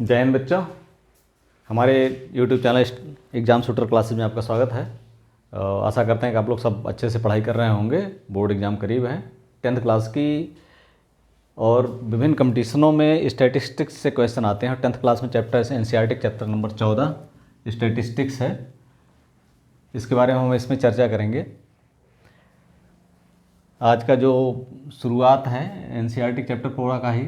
जय हिंद बच्चों। हमारे YouTube channel exam shooter classes में आपका स्वागत है। आशा करते हैं कि आप लोग सब अच्छे से पढ़ाई कर रहे होंगे। बोर्ड एग्ज़ाम करीब है 10th क्लास की, और विभिन्न कंपटीशनों में स्टैटिस्टिक्स से क्वेश्चन आते हैं। 10th क्लास में chapter NCERT chapter number 14 statistics है। इसके बारे में हम इसमें चर्चा करेंगे। आज का जो शुरुआत है एनसीईआरटी चैप्टर 14 का ही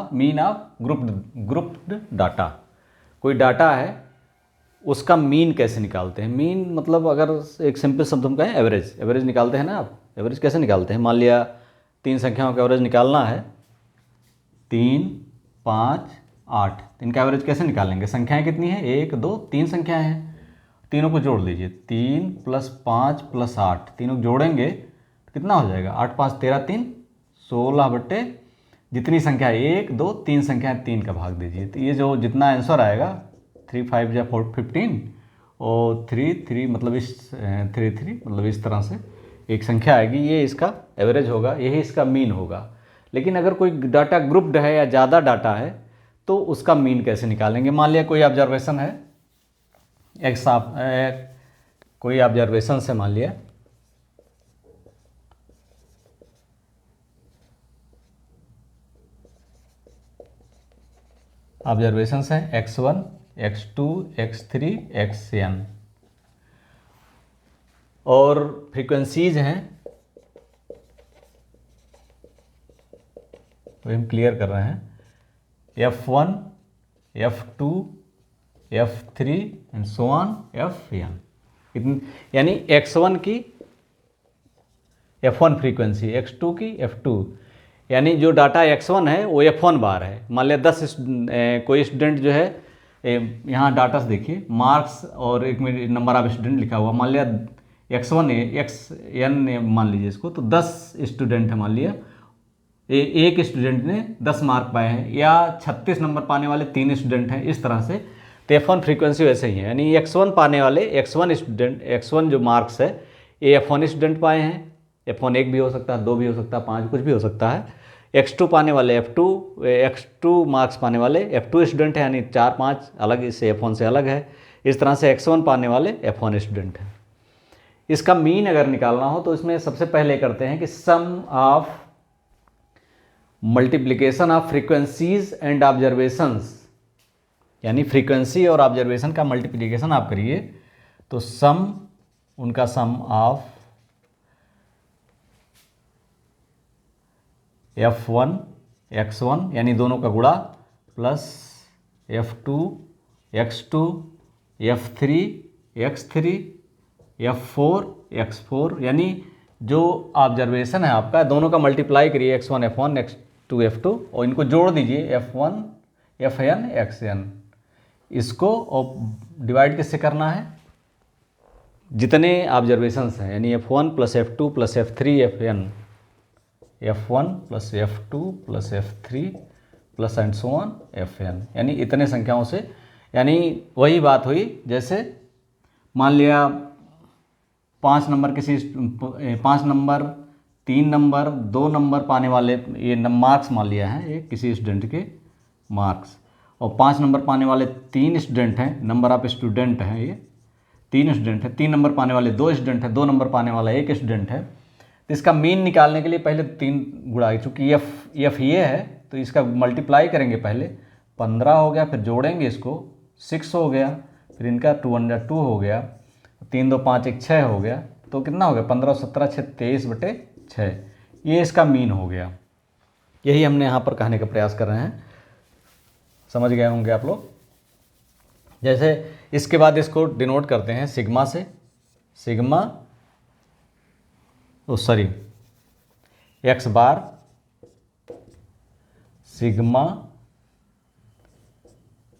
मीन ऑफ ग्रुप्ड डाटा। कोई डाटा है, उसका मीन कैसे निकालते हैं। मीन मतलब अगर एक सिंपल शब्द हम कहें एवरेज निकालते हैं ना। आप एवरेज कैसे निकालते हैं? मान लिया 3 संख्याओं का एवरेज निकालना है, 3, 5, 8। इनका एवरेज कैसे निकालेंगे? संख्याएं कितनी हैं? 1, 2, 3 संख्याएं हैं। तीनों को जोड़ लीजिए, 3 + 5 + 8। तीनों को जोड़ेंगे तो कितना हो जाएगा? 8 × 5 = 13, 3 16 बटे जितनी संख्या 1, 2, 3 संख्या 3 का भाग दीजिए। तो ये जो जितना आंसर आएगा 3 × 5 = 15 और 3 3 मतलब इस तरह से एक संख्या आएगी। ये इसका एवरेज होगा, यही इसका मीन होगा। लेकिन अगर कोई डाटा ग्रुप्ड है या ज़्यादा डाटा है तो उसका मीन कैसे निकालेंगे? मान लिया कोई ऑब्जर्वेशन है, कोई ऑब्जर्वेशन से मान लिया ऑब्जर्वेशंस हैं x1, x2, x3, xn, और फ्रीक्वेंसीज हैं, तो हम क्लियर कर रहे हैं, f1, f2, f3 and so on fn। यानी x1 की f1 फ्रीक्वेंसी, x2 की f2, यानी जो डाटा x1 है वो f1 बार है। मान लिया 10 कोई स्टूडेंट जो है, यहाँ डाटा से देखिए, मार्क्स और एक में नंबर ऑफ स्टूडेंट लिखा हुआ। मान लिया x1 xn मान लीजिए इसको, तो 10 स्टूडेंट है। मान लिया एक स्टूडेंट ने 10 मार्क पाए हैं, या 36 नंबर पाने वाले 3 स्टूडेंट हैं, इस तरह से। तो f1 फ्रीक्वेंसी वैसे ही है, यानी x1 पाने वाले x1 जो मार्क्स है ये f1 स्टूडेंट पाए हैं। f1 1 भी हो सकता है, 2 भी हो सकता है, 5 कुछ भी हो सकता है। x2 पाने वाले x2 मार्क्स पाने वाले f2 स्टूडेंट है, यानी 4 5 अलग इससे f1 से अलग है। इस तरह से x1 पाने वाले f1 स्टूडेंट है। इसका मीन अगर निकालना हो तो इसमें सबसे पहले करते हैं कि sum of multiplication of frequencies and observations, यानी फ्रीक्वेंसी और ऑब्जर्वेशन का मल्टीप्लिकेशन आप करिए तो उनका सम ऑफ f1 x1 यानी दोनों का गुणा, plus f2 x2, f3 x3, f4 x4, यानी जो ऑब्जर्वेशन है आपका, दोनों का मल्टीप्लाई करिए, x1 f1 x2 f2, और इनको जोड़ दीजिए f1 fn xn। इसको और डिवाइड किससे करना है? जितने ऑब्जर्वेशंस हैं, यानी f1 + f2 + f3 fn, f1 + f2 + f3 plus and so on fn, यानी इतने संख्याओं से। यानी वही बात हुई, जैसे मान लिया 5 नंबर 3 नंबर 2 नंबर पाने वाले ये मार्क्स मान लिया है, ये किसी स्टूडेंट के मार्क्स, और 5 नंबर पाने वाले 3 स्टूडेंट हैं, नंबर ऑफ स्टूडेंट हैं, ये 3 स्टूडेंट हैं। 3 नंबर पाने वाले 2 स्टूडेंट हैं, 2 नंबर पाने वाला 1 स्टूडेंट है। तो इसका मीन निकालने के लिए पहले 3 गुणा, चूँकि एफ ये है तो इसका मल्टीप्लाई करेंगे। पहले 15 हो गया, फिर जोड़ेंगे इसको 6 हो गया, फिर इनका 2 हो गया, 3 2 5 1 6 हो गया, तो कितना हो गया? 15 17 6 23/6। ये इसका मीन हो गया। यही हमने यहाँ पर कहने का प्रयास कर रहे हैं। समझ गए होंगे आप लोग। जैसे इसके बाद इसको डिनोट करते हैं सिग्मा से, x बार sigma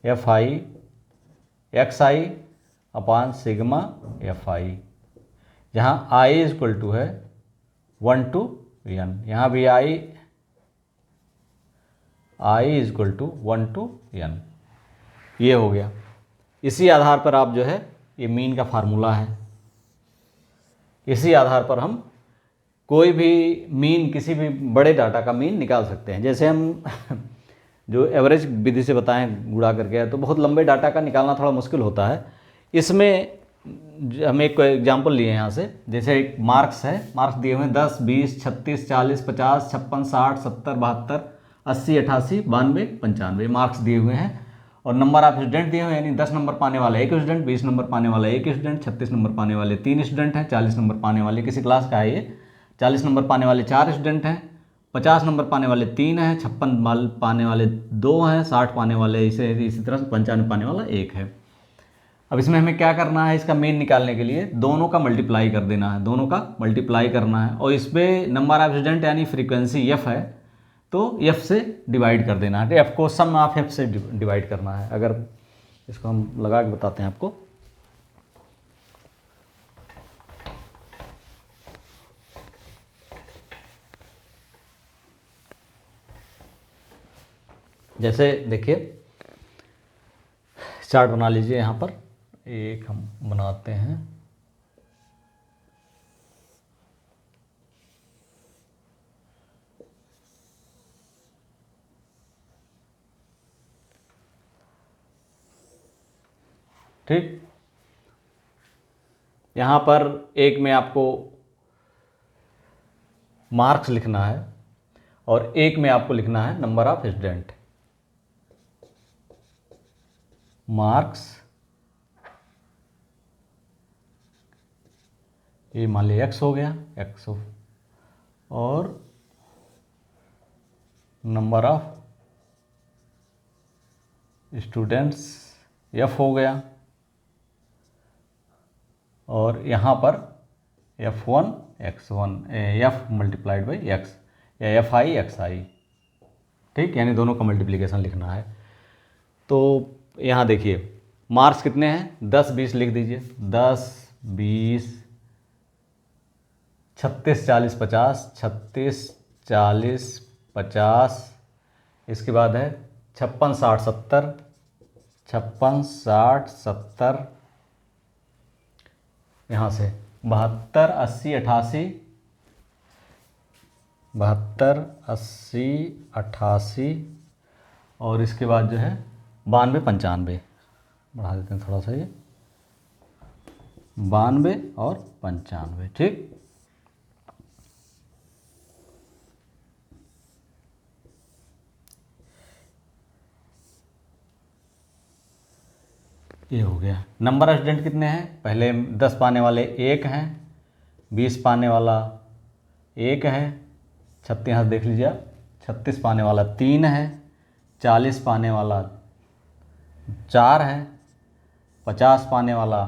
fi xi upon sigma fi, जहाँ i = है 1 to n, यहाँ भी i = 1 to n। ये हो गया। इसी आधार पर आप जो है, ये मीन का फार्मूला है, इसी आधार पर हम कोई भी मीन, किसी भी बड़े डाटा का मीन निकाल सकते हैं। जैसे हम जो एवरेज विधि से बताएं गुणा करके है, तो बहुत लंबे डाटा का निकालना थोड़ा मुश्किल होता है। इसमें हम एक एग्जांपल लिए यहाँ से, जैसे एक मार्क्स है, मार्क्स दिए हुए हैं 10, 20, 36, 40, 50, 56, 60, 70, 72, 80, 88, 92, 95 मार्क्स दिए हुए हैं। और नंबर ऑफ स्टूडेंट दिए हुए हैं, यानी 10 नंबर पाने वाला एक स्टूडेंट, 20 नंबर पाने वाला एक स्टूडेंट, 36 नंबर पाने वाले 3 स्टूडेंट हैं, 40 नंबर पाने वाले किसी क्लास का है ये, 40 नंबर पाने वाले 4 स्टूडेंट हैं, 50 नंबर पाने वाले 3 हैं, 56 पाने वाले 2 हैं, 60 पाने वाले इसी तरह से 95 पाने वाला 1 है। अब इसमें हमें क्या करना है, इसका मीन निकालने के लिए दोनों का मल्टीप्लाई कर देना है, दोनों का मल्टीप्लाई करना है, और इस पर नंबर ऑफ स्टूडेंट यानी फ्रीक्वेंसी एफ है, तो एफ से डिवाइड कर देना है, एफ को सम ऑफ एफ से डिवाइड करना है। अगर इसको हम लगा के बताते हैं आपको, जैसे देखिए चार्ट बना लीजिए, यहाँ पर एक हम बनाते हैं, ठीक। यहाँ पर एक में आपको मार्क्स लिखना है और एक में आपको लिखना है नंबर ऑफ स्टूडेंट। मार्क्स ये मान लिया एक्स हो गया, एक्स, और नंबर ऑफ स्टूडेंट्स एफ हो गया, और यहाँ पर F1 X1 F multiplied by x या एफ आई एक्स आई, ठीक, यानी दोनों का मल्टीप्लिकेशन लिखना है। तो यहाँ देखिए मार्क्स कितने हैं, 10, 20 लिख दीजिए, 10, 20, 36, 40, 50, 36, 40, 50, इसके बाद है 56, 60, 70, 56, 60, 70, यहाँ से 72, 80, 88, 72, 80, 88, और इसके बाद जो है 92, 95, बढ़ा देते हैं थोड़ा सा, ये 92 और 95, ठीक। ये हो गया। नंबर ऑफ स्टूडेंट कितने हैं, पहले 10 पाने वाले 1 हैं, 20 पाने वाला 1 है, 36 यहाँ देख लीजिए, 36 पाने वाला 3 है, 40 पाने वाला 4 है, 50 पाने वाला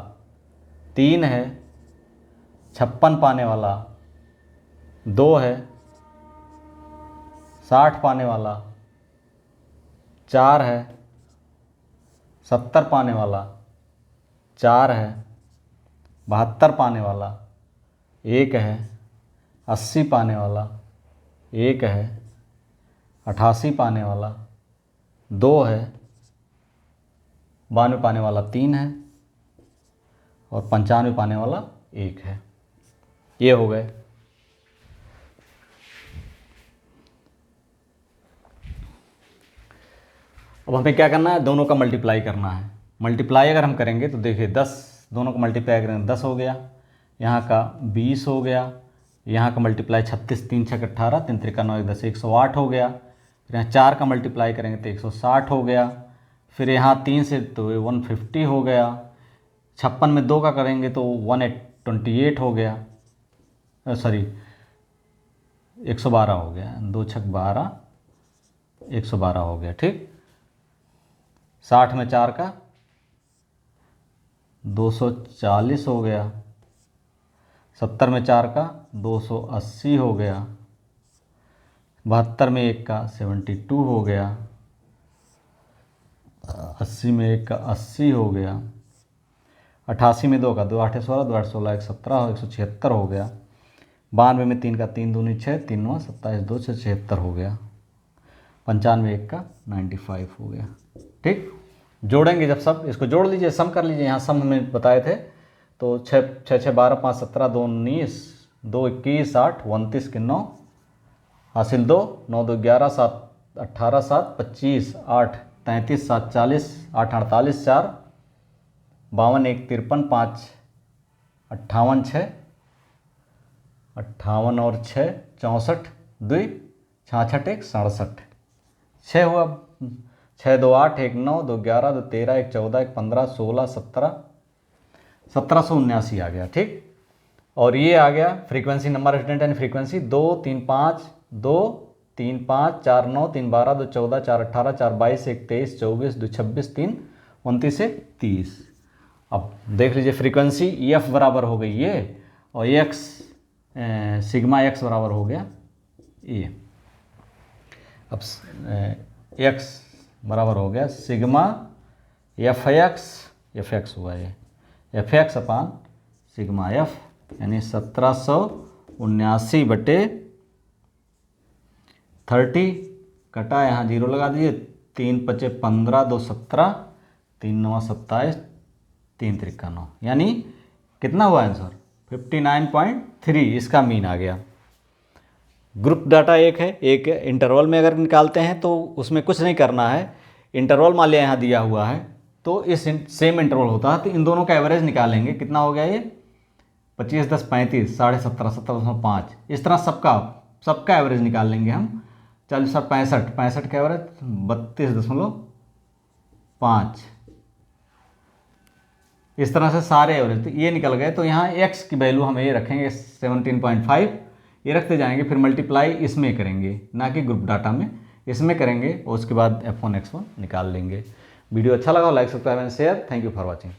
3 है, 56 पाने वाला 2 है, 60 पाने वाला 4 है, 70 पाने वाला 4 है, 72 पाने वाला 1 है, 80 पाने वाला 1 है, 88 पाने वाला 2 है, 92 पाने वाला 3 है, और 95 पाने वाला 1 है। ये हो गए। अब हमें क्या करना है, दोनों का मल्टीप्लाई करना है। मल्टीप्लाई अगर हम करेंगे तो देखिए 10, दोनों का मल्टीप्लाई करेंगे 10 हो गया, यहाँ का 20 हो गया, यहाँ का मल्टीप्लाई 36, 3 6 18, 3 3 9 10 108 हो गया, फिर यहाँ 4 का मल्टीप्लाई करेंगे तो 160 हो गया, फिर यहाँ 3 से तो 150 हो गया, 56 में 2 का करेंगे तो 128 हो गया, सॉरी 112 हो गया, 2 6 12, 112 हो गया, ठीक। 60 में 4 का 240 हो गया, 70 में 4 का 280 हो गया, 72 में 1 का 72 हो गया, 80 में 1 का 80 हो गया, 88 में 2 का 2 8 16, 2 8 16 117 176 हो गया, 92 में 3 का 3 दूनी 6, 3 9 27 2 6 76 हो गया, 95 में 1 का 95 हो गया, ठीक। जोड़ेंगे जब सब, इसको जोड़ लीजिए, सम कर लीजिए, यहाँ सम हमें बताए थे, तो 6 6 6 12 5 17 2 19 2 21 8 29 के 9 हासिल 2 9 2 11 7 18 7 25, 8 33 7 40, 8 48, 4 52 1 53, 5 58 6 58 और 6 64, 2 66 1 67, 6 हुआ, 6 2 8 1 9 2 11 2 13 1 14 1 15 16 17, 1779 आ गया। ठीक, और ये आ गया फ्रीक्वेंसी, नंबर ऑफ स्टूडेंट यानी फ्रीक्वेंसी 2 3 5 2 3 5 4 9 3 12 2 14 4 18 4 22 1 23 24 2 26 3 29 से 30। अब देख लीजिए फ्रीक्वेंसी एफ बराबर हो गई ये, और एक्स सिग्मा एक्स बराबर हो गया ये। अब एक्स बराबर हो गया सिग्मा एफ एक्स हुआ ये, एफ एक्स अपान सिग्मा एफ, यानी 1779 बटे 30 कटा, यहाँ 0 लगा दीजिए, 3 5 15 2 17 3 9 27 3 3 9, यानी कितना हुआ आंसर 59.3, इसका मीन आ गया। ग्रुप डाटा एक है, एक इंटरवल में अगर निकालते हैं तो उसमें कुछ नहीं करना है, इंटरवल मान लिया यहाँ दिया हुआ है तो इस सेम इंटरवल होता है, तो इन दोनों का एवरेज निकालेंगे, कितना हो गया ये 25 10 35 17.5 17.5, इस तरह सबका एवरेज निकाल लेंगे हम। 40 7 65 का एवरेज 32.5, इस तरह से सारे एवरेज तो ये निकल गए। तो यहाँ x की वैल्यू हम ये रखेंगे 17.5, ये रखते जाएंगे, फिर मल्टीप्लाई इसमें करेंगे, ना कि ग्रुप डाटा में, इसमें करेंगे और उसके बाद f1 x1 निकाल लेंगे। वीडियो अच्छा लगा हो like subscribe and share. Thank you for watching.